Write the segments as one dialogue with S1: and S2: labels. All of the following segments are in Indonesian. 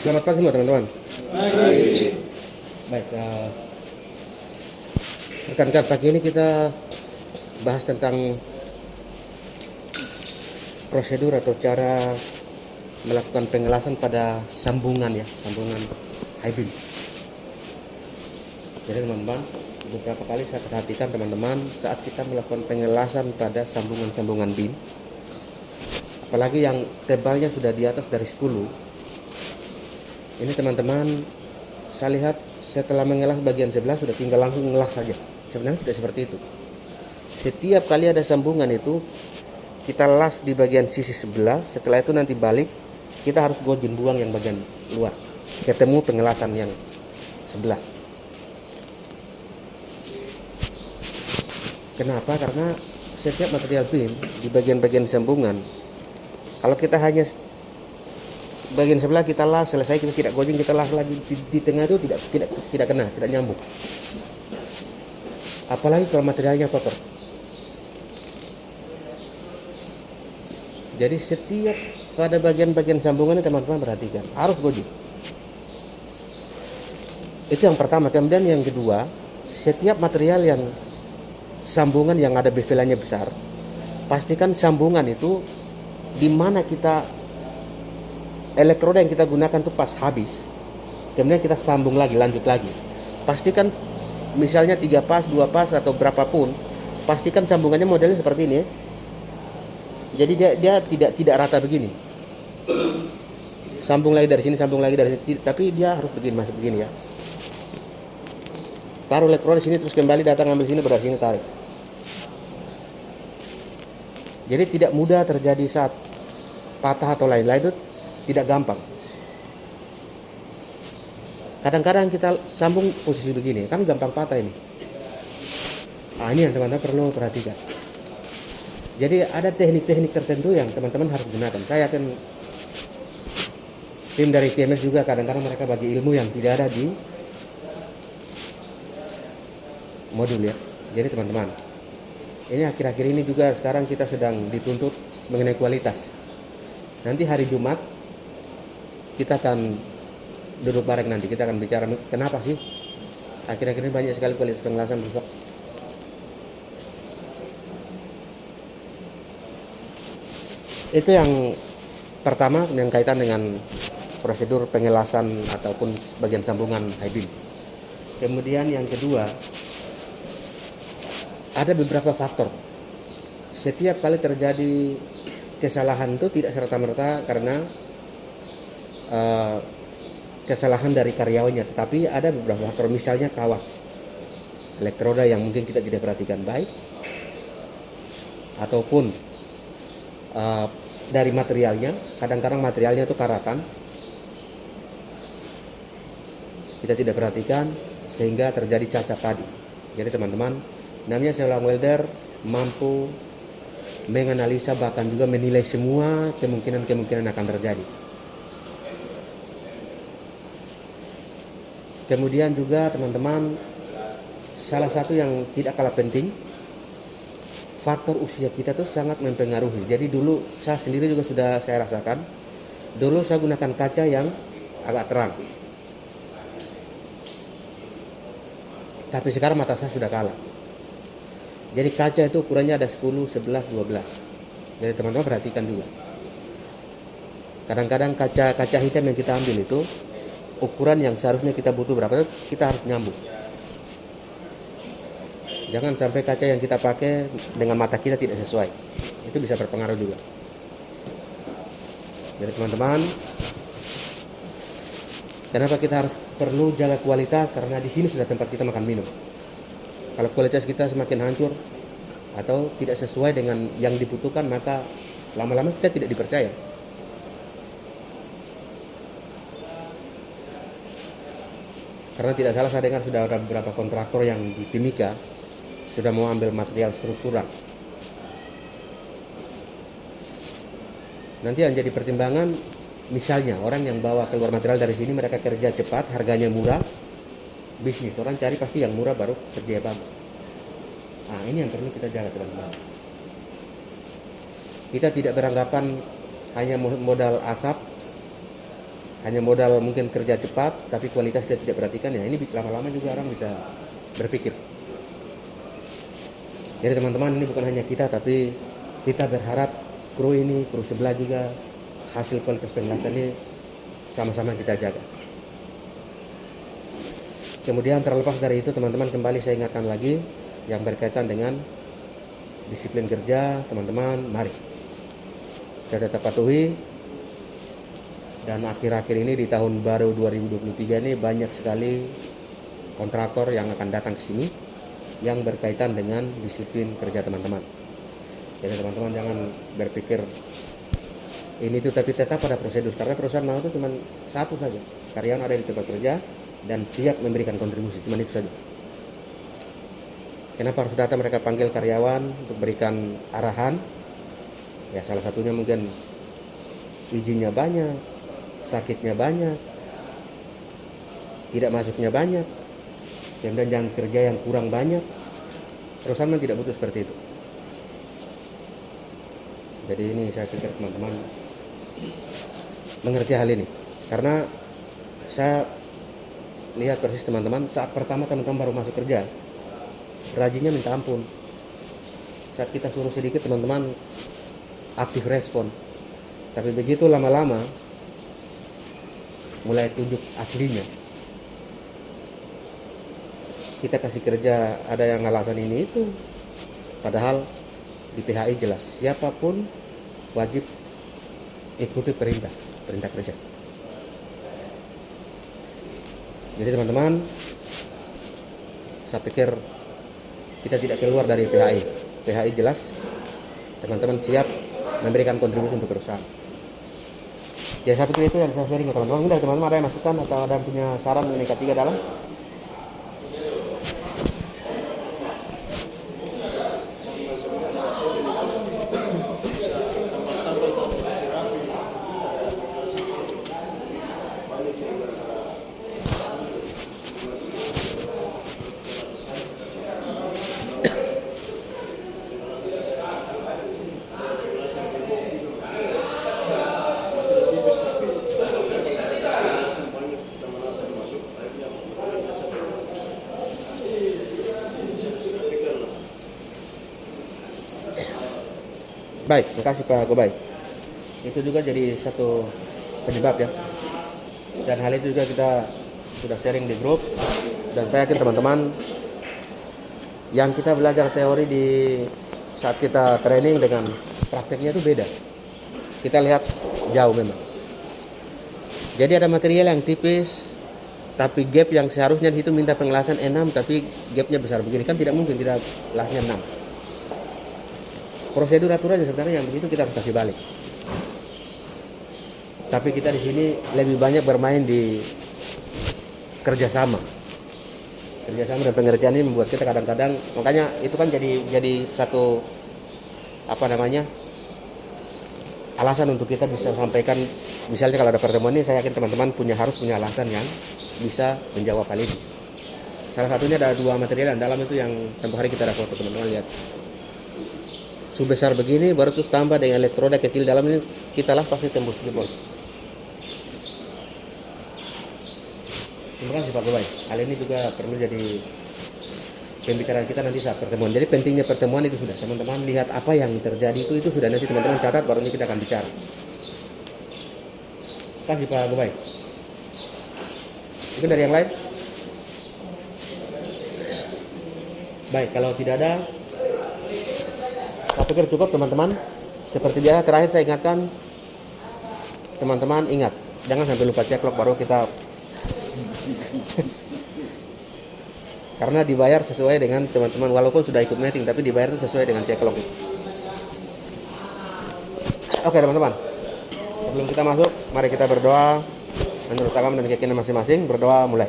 S1: Selamat pagi semua teman-teman.
S2: Pagi.
S1: Baik, rekan-rekan, pagi ini kita bahas tentang prosedur atau cara melakukan pengelasan pada sambungan sambungan high beam. Jadi teman-teman, beberapa kali saya perhatikan teman-teman saat kita melakukan pengelasan pada sambungan-sambungan beam, apalagi yang tebalnya sudah di atas dari 10. Ini teman-teman, saya lihat setelah mengelas bagian sebelah sudah tinggal langsung ngelas saja. Sebenarnya tidak seperti itu. Setiap kali ada sambungan itu kita las di bagian sisi sebelah. Setelah itu nanti balik, kita harus gojin buang yang bagian luar, ketemu pengelasan yang sebelah. Kenapa? Karena setiap material beam di bagian-bagian sambungan, kalau kita hanya bagian sebelah kita las, selesai kita tidak gojing, kita las lagi di tengah itu tidak kena, tidak nyambung. Apalagi kalau materialnya kotor. Jadi setiap pada bagian-bagian sambungannya teman-teman perhatikan, harus gojing. Itu yang pertama. Kemudian yang kedua, setiap material yang sambungan yang ada bevelannya besar, pastikan sambungan itu di mana kita elektroda yang kita gunakan tuh pas habis, kemudian kita sambung lagi, lanjut lagi. Pastikan misalnya 3 pas, 2 pas atau berapapun, pastikan sambungannya modelnya seperti ini ya. Jadi dia tidak rata begini. Sambung lagi dari sini, sambung lagi dari sini, tapi dia harus begini, masih begini ya. Taruh elektroda di sini terus kembali datang ambil sini, berarti sini tarik. Jadi tidak mudah terjadi saat patah atau lain-lain, itu tidak gampang. Kadang-kadang kita sambung posisi begini, kan gampang patah ini. Ini yang teman-teman perlu perhatikan. Jadi ada teknik-teknik tertentu yang teman-teman harus gunakan. Saya yakin tim dari TMS juga kadang-kadang mereka bagi ilmu yang tidak ada di modul ya. Jadi teman-teman, ini akhir-akhir ini juga sekarang kita sedang dituntut mengenai kualitas. Nanti hari Jumat kita akan duduk bareng, nanti kita akan bicara kenapa sih akhir-akhir ini banyak sekali kualitas pengelasan rusak. Itu yang pertama yang kaitan dengan prosedur pengelasan ataupun bagian sambungan high beam. Kemudian yang kedua, ada beberapa faktor. Setiap kali terjadi kesalahan itu tidak serta-merta karena kesalahan dari karyawannya, tetapi ada beberapa faktor, misalnya kawat elektroda yang mungkin kita tidak perhatikan baik, ataupun dari materialnya. Kadang-kadang materialnya itu karatan, kita tidak perhatikan sehingga terjadi cacat tadi. Jadi teman-teman, namanya seorang welder mampu menganalisa bahkan juga menilai semua kemungkinan akan terjadi. Kemudian juga teman-teman, salah satu yang tidak kalah penting, faktor usia kita tuh sangat mempengaruhi. Jadi dulu saya sendiri juga sudah saya rasakan, dulu saya gunakan kaca yang agak terang, tapi sekarang mata saya sudah kalah. Jadi kaca itu ukurannya ada 10, 11, 12. Jadi teman-teman perhatikan juga. Kadang-kadang kaca hitam yang kita ambil itu ukuran yang seharusnya kita butuh berapa, kita harus nyambung. Jangan sampai kaca yang kita pakai dengan mata kita tidak sesuai. Itu bisa berpengaruh juga. Jadi teman-teman, kenapa kita harus perlu jaga kualitas? Karena di sini sudah tempat kita makan minum. Kalau kualitas kita semakin hancur atau tidak sesuai dengan yang dibutuhkan, maka lama-lama kita tidak dipercaya. Karena tidak salah saya dengar sudah ada beberapa kontraktor yang di Timika sudah mau ambil material struktural. Nanti yang jadi pertimbangan, misalnya orang yang bawa keluar material dari sini, mereka kerja cepat, harganya murah, bisnis. Orang cari pasti yang murah baru kerja bagus. Ini yang perlu kita jaga teman-teman. Kita tidak beranggapan hanya modal asap hanya modal mungkin kerja cepat tapi kualitas dia tidak perhatikan, ya ini lama-lama juga orang bisa berpikir. Jadi teman-teman, ini bukan hanya kita, tapi kita berharap kru sebelah juga hasil kualitas penjelasan ini sama-sama kita jaga. Kemudian terlepas dari itu teman-teman, kembali saya ingatkan lagi yang berkaitan dengan disiplin kerja, teman-teman mari kita tetap patuhi. Dan akhir-akhir ini di tahun baru 2023 ini banyak sekali kontraktor yang akan datang ke sini yang berkaitan dengan disiplin kerja teman-teman. Jadi teman-teman jangan berpikir ini itu, tapi tetap pada prosedur, karena perusahaan mau itu cuma satu saja, karyawan ada di tempat kerja dan siap memberikan kontribusi, cuma itu saja. Kenapa harus datang mereka panggil karyawan untuk berikan arahan? Ya salah satunya mungkin izinnya banyak, sakitnya banyak, tidak masuknya banyak, kemudian jam kerja yang kurang banyak. Perusahaan tidak butuh seperti itu. Jadi ini saya pikir teman-teman mengerti hal ini, karena saya lihat persis teman-teman saat pertama teman-teman baru masuk kerja, rajinnya minta ampun. Saat kita suruh sedikit teman-teman aktif respon, tapi begitu lama-lama mulai tunjuk aslinya. Kita kasih kerja ada yang alasan ini itu, padahal di PHI jelas siapapun wajib ikuti perintah kerja. Jadi teman-teman, saya pikir kita tidak keluar dari PHI. PHI jelas teman-teman siap memberikan kontribusi untuk perusahaan. Ya saya pikir itu yang saya sharing ke teman-teman. Udah teman-teman, ada yang masukan atau ada yang punya saran mengenai ketiga dalam? Baik, terima kasih Pak Gobay. Itu juga jadi satu penyebab ya. Dan hal itu juga kita sudah sharing di grup. Dan saya yakin teman-teman, yang kita belajar teori di saat kita training dengan prakteknya itu beda. Kita lihat jauh memang. Jadi ada material yang tipis, tapi gap yang seharusnya itu minta pengelasan 6, tapi gapnya besar begini, kan tidak mungkin kita lasnya 6. Prosedur aturannya sebenarnya yang begitu kita harus kasih balik. Tapi kita di sini lebih banyak bermain di kerjasama dan pengertian ini membuat kita kadang-kadang, makanya itu kan jadi satu alasan untuk kita bisa sampaikan. Misalnya kalau ada pertemuan ini, saya yakin teman-teman harus punya alasan yang bisa menjawab hal ini. Salah satunya ada 2 material dan dalam itu yang tempoh hari kita ada foto, teman-teman lihat. Sebesar begini baru terus tambah dengan elektroda kecil dalam ini, kita lah pasti tembus jempol. Terima kasih Pak Gobay. Hal ini juga perlu jadi pembicaraan kita nanti saat pertemuan. Jadi pentingnya pertemuan itu sudah, teman-teman lihat apa yang terjadi itu sudah, nanti teman-teman catat, baru ini kita akan bicara. Terima kasih Pak Gobay. Mungkin dari yang lain? Baik, kalau tidak ada, saya pikir cukup teman-teman. Seperti biasa terakhir saya ingatkan teman-teman, ingat jangan sampai lupa cek log baru kita karena dibayar sesuai dengan teman-teman, walaupun sudah ikut meeting tapi dibayar itu sesuai dengan cek log. Oke teman-teman, sebelum kita masuk mari kita berdoa menurut agama dan keyakinan masing-masing. Berdoa mulai.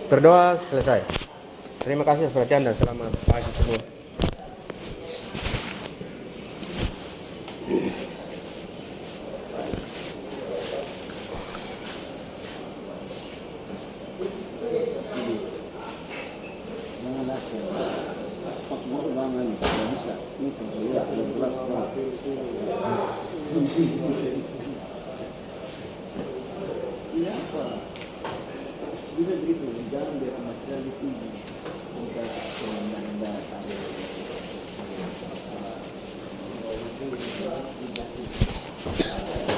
S1: Berdoa selesai. Terima kasih atas perhatian dan selamat pagi semua.
S2: Bisa begitu, jangan biar material tinggi. Kita tahu.